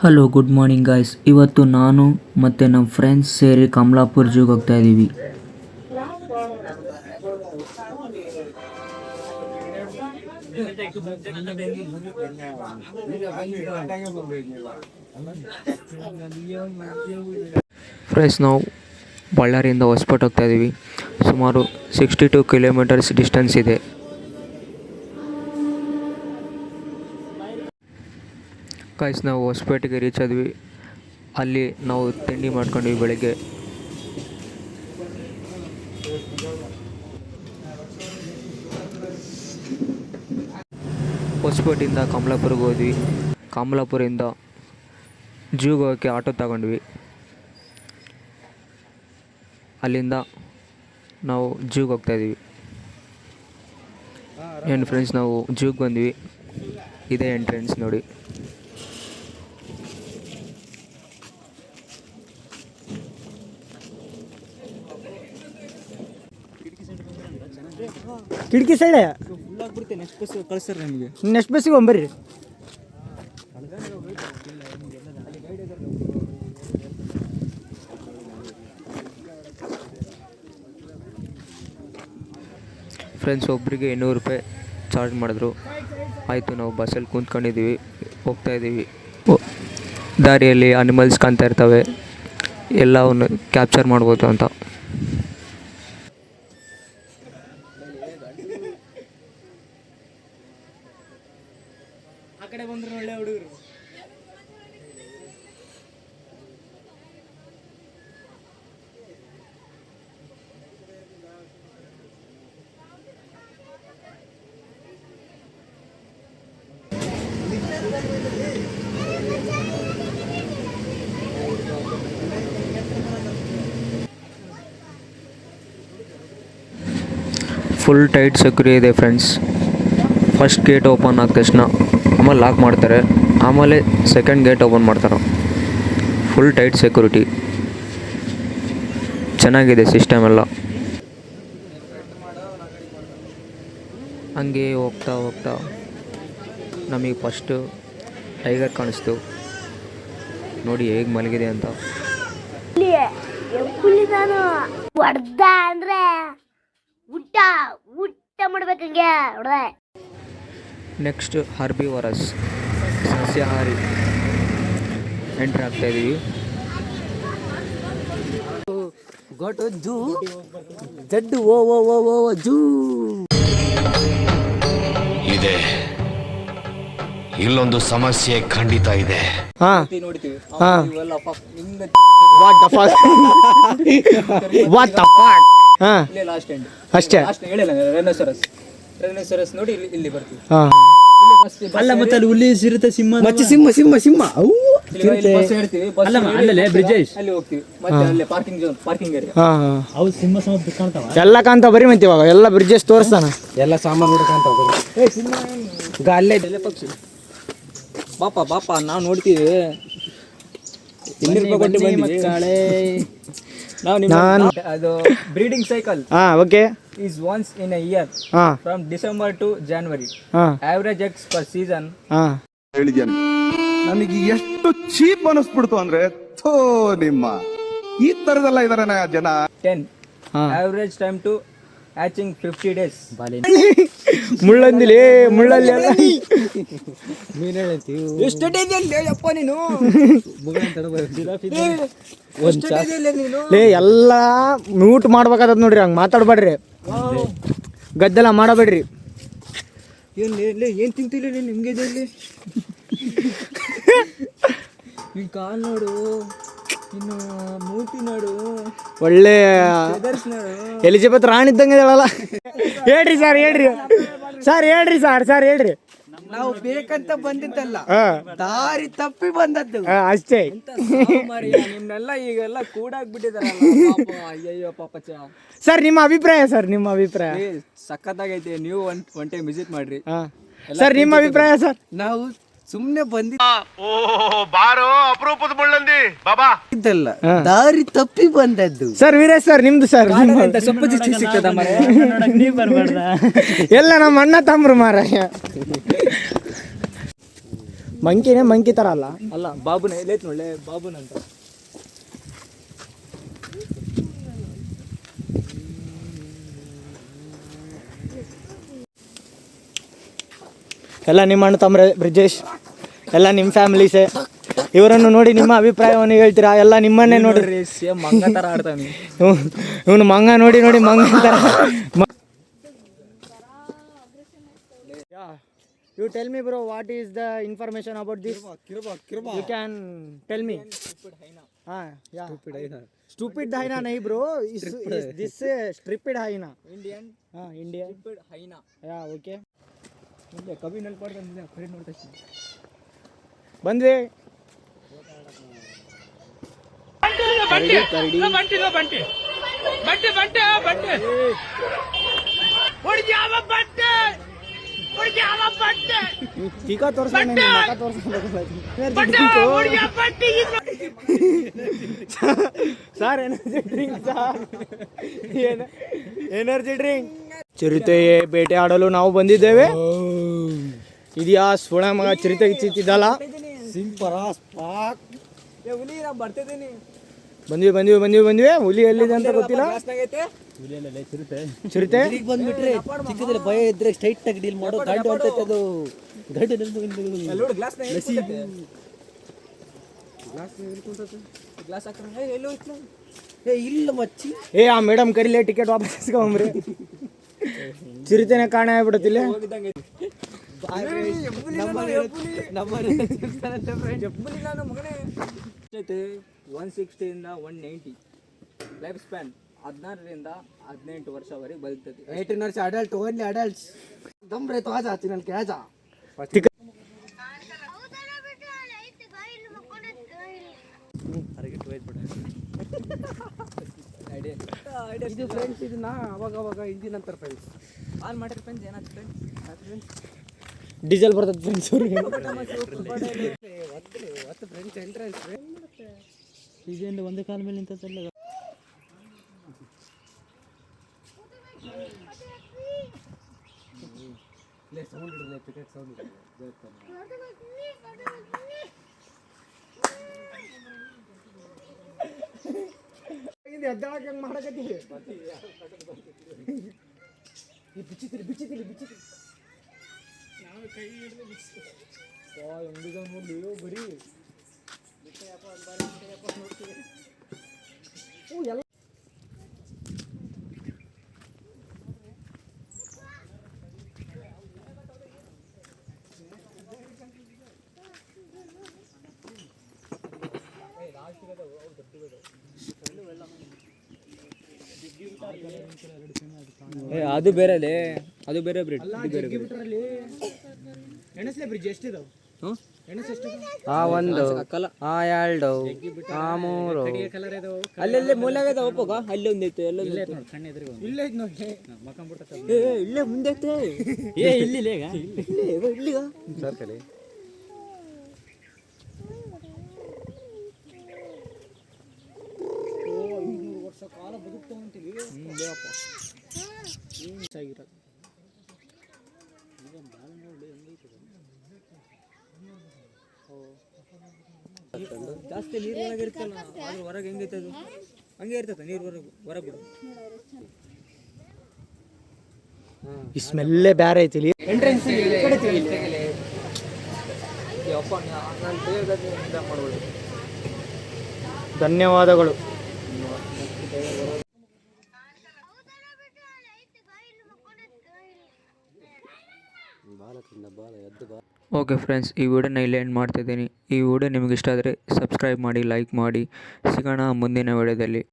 Hello good morning guys. ಇವತ್ತು ನಾನು ಮತ್ತು ನಮ್ಮ ಫ್ರೆಂಡ್ಸ್ ಸೇರಿ ಕಮಲಾಪುರ ಜೂಗೆ ಹೋಗ್ತಾ ಇದ್ದೀವಿ. ಫ್ರೆಂಡ್ಸ್, ನಾವು ಬಳ್ಳಾರಿಯಿಂದ ಹೊಸಪೇಟೆ ಹೋಗ್ತಾ ಇದ್ದೀವಿ. ಸುಮಾರು 62 ಕಿಲೋಮೀಟರ್ಸ್ ಡಿಸ್ಟೆನ್ಸ್ ಇದೆ. ಗಾಯ್ಸ್, ನಾವು ಹೊಸಪೇಟೆಗೆ ರೀಚ್ ಆದ್ವಿ. ಅಲ್ಲಿ ನಾವು ತಿಂಡಿ ಮಾಡ್ಕೊಂಡ್ವಿ ಬೆಳಗ್ಗೆ. ಹೊಸಪೇಟೆಯಿಂದ ಕಮಲಾಪುರಕ್ಕೆ ಹೋದ್ವಿ. ಕಮಲಾಪುರದಿಂದ ಜೂಗೆ ಹೋಗೋಕ್ಕೆ ಆಟೋ ತಗೊಂಡ್ವಿ. ಅಲ್ಲಿಂದ ನಾವು ಜೂಗೆ ಹೋಗ್ತಾಯಿದ್ದೀವಿ. ಏನು ಫ್ರೆಂಡ್ಸ್, ನಾವು ಜೂಗೆ ಬಂದ್ವಿ. ಇದೇ ಎಂಟ್ರೆನ್ಸ್ ನೋಡಿ. ಕಿಟಕಿ ಸೈಡ್ ಫುಲ್ ಆಗ್ಬಿಡುತ್ತೆ. ನೆಕ್ಸ್ಟ್ ಬಸ್ ಕಳಿಸ್ತಾರೆ ನಮಗೆ. ನೆಕ್ಸ್ಟ್ ಬಸ್ಸಿಗೆ ಹೋಗ್ಬರ್ರಿ. ಫ್ರೆಂಡ್ಸ್, ಒಬ್ಬರಿಗೆ 200 ರೂಪಾಯಿ ಚಾರ್ಜ್ ಮಾಡಿದ್ರು. ಆಯಿತು, ನಾವು ಬಸ್ಸಲ್ಲಿ ಕೂತ್ಕೊಂಡಿದ್ದೀವಿ, ಹೋಗ್ತಾಯಿದ್ದೀವಿ. ದಾರಿಯಲ್ಲಿ ಅನಿಮಲ್ಸ್ ಕಾಣ್ತಾ ಇರ್ತವೆ, ಎಲ್ಲವನ್ನು ಕ್ಯಾಪ್ಚರ್ ಮಾಡ್ಬೋದು ಅಂತ. ಆ ಕಡೆ ಬಂದ್ರೆ ಒಳ್ಳೆ ಹುಡುಗರು. ಫುಲ್ ಟೈಟ್ ಸೆಕ್ಯೂರಿಟಿ ಇದೆ ಫ್ರೆಂಡ್ಸ್. ಫಸ್ಟ್ ಗೇಟ್ ಓಪನ್ ಆದ ತಕ್ಷಣ ಆಮೇಲೆ ಲಾಕ್ ಮಾಡ್ತಾರೆ, ಆಮೇಲೆ ಸೆಕೆಂಡ್ ಗೇಟ್ ಓಪನ್ ಮಾಡ್ತಾರೆ. ಫುಲ್ ಟೈಟ್ ಸೆಕ್ಯೂರಿಟಿ, ಚೆನ್ನಾಗಿದೆ ಸಿಸ್ಟಮ್ ಎಲ್ಲ. ಹಂಗೆ ಹೋಗ್ತಾ ಹೋಗ್ತಾ ನಮಗೆ ಫಸ್ಟು ಟೈಗರ್ ಕಾಣಿಸ್ತು. ನೋಡಿ ಹೇಗೆ ಮಲಗಿದೆ ಅಂತ. ಹೊಡ್ದ ಅಂದ್ರೆ ಊಟ ಮಾಡ್ಬೇಕಂಗೆ ಹೊಡ್ದೆ. ನೆಕ್ಸ್ಟ್ ಹರ್ಬಿವರಸ್ ಸಸ್ಯಾಹಾರಿ ಎಂಟ್ರಿ ಆಗ್ತಾಯಿದ್ದೀವಿ. ಗೋಟು ಜೂ ಜಡ್ಡು ಓ ಓ ಓ ಓ ಜೂ ಇದೆ. ಇಲ್ಲೊಂದು ಸಮಸ್ಯೆ ಖಂಡಿತ ಇದೆ. ನೋಡ್ತೀವಿ. ಇವೆಲ್ಲ ಲಾಸ್ಟ್ ಎಂಡ್ ಅಷ್ಟೇ. ಹೇಳಿಲ್ಲ ರೆನೋಸರಸ್ ನೋಡಿ ಇಲ್ಲಿ ಬರ್ತೀವಿ. ಅಲ್ಲ, ಮತ್ತೆ ಅಲ್ಲಿ ಹುಲಿ ಸಿರುತ್ತೆ, ಸಿಂಹ ಮತ್ತೆ ಸಿಂಹ ಅವು ಹೇಳ್ತೀವಿ. ಅಲ್ಲೇ ಬ್ರಿಜೇಶ್ ಅಲ್ಲಿ ಹೋಗ್ತೀವಿ. ಮತ್ತೆ ಅಲ್ಲೇ ಪಾರ್ಕಿಂಗ್ ಏರಿಯಾ. ಅವು ಸಿಂಹ ಸಮಸ್ಯೆ ಕಾಣ್ತಾವ, ಎಲ್ಲ ಕಾಣ್ತಾವ. ಬರೀ ಮತ್ತೆ ಇವಾಗ ಎಲ್ಲ ಬ್ರಿಜೇಶ್ ತೋರಿಸ್ತಾನ, ಎಲ್ಲ ಸಾಮಾನು ಕಾಣ್ತಾವ. ಅಲ್ಲೇ ಪಕ್ಷಿ. ಬಾಪ ನಾವು ನೋಡ್ತೀವಿ. ಅದು breeding cycle okay is once in a year from December to January. Average eggs per season. ಹೇಳಿದ್ಯಾನೆ. ನನಗೆ ಎಷ್ಟು ಚೀಪ್ ಅನಿಸ್ಬಿಡ್ತು ಅಂದ್ರೆ, ಥೋ ನಿಮ್ಮ ಈ ತರದೆಲ್ಲ ಇದಾರೆ ಜನ. 10. Average time to hatching 50 days. ಮುಳ್ಳಲ್ಲಿ ಎಷ್ಟು ಡೇಸ್ ನೀನು ಎಲ್ಲ ಮ್ಯೂಟ್ ಮಾಡ್ಬೇಕಾದ ನೋಡ್ರಿ. ಹಂಗೆ ಮಾತಾಡ್ಬೇಡ್ರಿ, ಗದ್ದೆಲ್ಲ ಮಾಡಬೇಡ್ರಿ. ಏನ್ ತಿಂತಿಲ್ಲ ನಿಮ್ಗೆ ನಿನ್ ಕಾಲ್ ನೋಡು, ಇನ್ನು ಮೂತಿ ನೋಡು, ಒಳ್ಳೆ ನೋಡು. ಎಲಿಜಬೆತ್ ರಾಣಿ ಇದ್ದಂಗೆ ಹೇಳಲ್ಲ. ಹೇಳ್ರಿ ಸರ್ ಹೇಳ್ರಿ. ನಾವು ಬೇಕಂತ ಬಂದಿದ್ದಲ್ಲ, ದಾರಿ ತಪ್ಪಿ ಬಂದದ್ದು ಅಷ್ಟೇ. ನಿಮ್ನೆಲ್ಲ ಈಗೆಲ್ಲ ಕೂಡಾಗ್ಬಿಟ್ಟಿದಾರಲ್ಲ. ಅಯ್ಯಯ್ಯೋ ಪಾಪಚ್ಚ. ಸರ್ ನಿಮ್ಮ ಅಭಿಪ್ರಾಯ ಸಖತ್ತಾಗೈತೆ. ನೀವು ಒನ್ ಟೈಮ್ ವಿಸಿಟ್ ಮಾಡ್ರಿ ಸರ್. ನಿಮ್ಮ ಅಭಿಪ್ರಾಯ ಸರ್? ನಾವು ಸುಮ್ನೆ ಬಾರೋ ಅಪರೂಪದ ಮುಳ್ಳಂದಿ ಬಾಬಾ ಇದ್ದಲ್ಲ, ದಾರಿ ತಪ್ಪಿ ಬಂದದ್ದು. ಸರ್ ವೀರೇಶ್ ಸರ್, ನಿಮ್ದು ಸರ್. ಸೊಪ್ಪು ಸಿಕ್ಕದ ಎಲ್ಲ ನಮ್ಮ ಅಣ್ಣ ತಮ್ಮರು ಮಾರಾಯ. ಮಂಕಿನೇ ಮಂಕಿ ಥರ ಅಲ್ಲ. ಅಲ್ಲ ಬಾಬುನ ಎಲ್ಲೈತ್ ನೋಡ್ಲೆ ಬಾಬುನ್ ಅಂತ. ಎಲ್ಲ ನಿಮ್ಮ ಅಣ್ಣ ತಮ್ಮರೆ ಬ್ರಿಜೇಶ್, ಎಲ್ಲ ನಿಮ್ಮ ಫ್ಯಾಮಿಲೀಸೇ. ಇವರನ್ನು ನೋಡಿ ನಿಮ್ಮ ಅಭಿಪ್ರಾಯವನ್ನು ಹೇಳ್ತೀರಾ? ಎಲ್ಲ ನಿಮ್ಮನ್ನೇ ನೋಡಿ. ಸೇಮ್ ಮಂಗ ಥರ ಆಡ್ತಾನೆ ಇವನು ಮಂಗ ನೋಡಿ ಮಂಗ ಥರ. You tell me bro, what is the information about this? Kirba. You can tell me. Yeah. Stupid hyena nahi bro. Is this stupid hyena? Indian. Indian. Stupid hyena. Yeah, okay. ಮುಂದೆ ಕವಿ ನಲ್ಪಡ್ತಾನೆ ಖರೀ ನೋಡ್ತಾ ಬಂದ್ವಿ. ಟೀಕಾ ತೋರಿಸ್ಕೊಂಡು sir energy drink sir, energy drink. ಚಿರತೆಯೇ ಬೇಟೆ ಆಡಲು ನಾವು ಬಂದಿದ್ದೇವೆ. ಇದೆಯಾ ಸುಳ ಮಗ ಚಿರತೆ ಚಿತ್ತಿದ್ದಲ್ಲ. ಹುಲಿ ನಾ ಬರ್ತಿದ್ದೀನಿ. ಬಂದ್ವಿ. ಹುಲಿ ಎಲ್ಲಿದೆ ಅಂತ ಗೊತ್ತಿಲ್ಲ. ಚಿರತೆ ಬಂದ್ಬಿಟ್ರೆ ಚಿಕ್ಕದಲ್ಲಿ ಭಯ ಇದ್ರೆ ಸ್ಟ್ರೈಟ್ ಆಗಿ ಡೀಲ್ ಮಾಡೋ ಗಂಟು ಹೊಂಟೈತೆ ಅದು. ಗಂಟು ಗ್ಲಾಸ್ ಹಾಕ್ರೆ ಎಲ್ಲೋ ಇತ್ತು. ಇಲ್ಲ ಮಚ್ಚಿ. ಆ ಮೇಡಮ್ ಕರಿಲೇ ಟಿಕೆಟ್ ವಾಪಸ್ ಇಸ್ಕೊಂಬ್ರಿ. ಚಿರತೆನೆ ಕಾಣ ಆಗ್ಬಿಡತ್ತಿಲ್ಲ. ಜೊತೆ 160 ಇಂದ 190 ಲೈಫ್ ಸ್ಪ್ಯಾನ್. 16ರಿಂದ 18 ವರ್ಷವರೆಗೆ ಬದುಕ್ತೈತಿ. 18 ವರ್ಷ ಅಡಲ್ಟ್, ಓನ್ಲಿ ಅಡಲ್ಟ್ಸ್. ದಮ್ ರೇ ತೋ ಆಜಾ ಚಿನಲ್ ಕೆ ಆಜಾ. ಇದು ಫ್ರೆಂಡ್ಸ್, ಇದನ್ನ ಅವಾಗ ಇಂಜಿನ್ ಅಂತಾರೆ ಫ್ರೆಂಡ್ಸ್. ಆನ್ ಮಾಡಿರಿ ಫ್ರೆಂಡ್ಸ್. ಏನಾಯ್ತು ಫ್ರೆಂಡ್ಸ್? ಡೀಸೆಲ್ ಬರ್ತದೆ ಫ್ರೆಂಡ್ಸ್ ಅವ್ರಿಗೆ. ಫ್ರೆಂಡ್ಸ್ ಎಂಟ್ರೆನ್ಸ್ ಇದೇನು ಒಂದೇ ಕಾಲ ಮೇಲೆ ನಿಂತಲ್ಲ. ಸೌಂಡ್ ಇಡಲಿ, ಟಿಕೆಟ್ ಸೌಂಡ್ ಇಡಲಿ. ಮಾಡಕತ್ತೀವಿ. ಬಿಚ್ಚಿತಿಲಿ ನೋಡ್ಲಿ ಬರೀ ಎಲ್ಲ ಅದು ಬೇರೆ, ಅದು ಬೇರೆ ಬ್ರಿಡ್. ಎಣಸ್ಲೆ ಬ್ರಿಡ್ಜ್ ಎಷ್ಟಿದಾವ? ಒಂದು, ಎರಡು, ಮೂರು. ಅಲ್ಲೆಲ್ಲೇ ಮೂಲಾಗದ ಒಪ್ಪಗ. ಅಲ್ಲಿ ಒಂದೈತೆ, ಎಲ್ಲ ಇಲ್ಲೇ ಐತ್ ನೋಡಿ. ಇಲ್ಲೇ ಮುಂದೆ ಐತೆ. ಇಲ್ಲಿಗ ಸರ್ಕಲಿ. ವರ್ಷ ಕಾಲ ಬದುಕ್ತಾ ಅಂತೀವಿ. ಜಾಸ್ತಿ ನೀರ್ ಒಳಗೆ ಇರ್ತಲ್ಲ, ಅದ್ರ ಹೊರಗೆ ಹೆಂಗೈತೆ ಅದು ಹಂಗೆ ಇರ್ತದೆ. ನೀರ್ ಹೊರಗೆ ಬಿಡು. ಈ ಸ್ಮೆಲ್ಲೇ ಬೇರೆ ಐತಿ. ಎಂಟ್ರೆನ್ಸ್ ಧನ್ಯವಾದಗಳು. ಓಕೆ ಫ್ರೆಂಡ್ಸ್, ಈ ವಿಡಿಯೋನ ಇಲ್ಲೇ ಎಂಡ್ ಮಾಡ್ತಿದ್ದೀನಿ. ಈ ವಿಡಿಯೋ ನಿಮಗೆ ಇಷ್ಟ ಆದರೆ ಸಬ್ಸ್ಕ್ರೈಬ್ ಮಾಡಿ, ಲೈಕ್ ಮಾಡಿ. ಸಿಗೋಣ ಮುಂದಿನ ವಿಡಿಯೋದಲ್ಲಿ.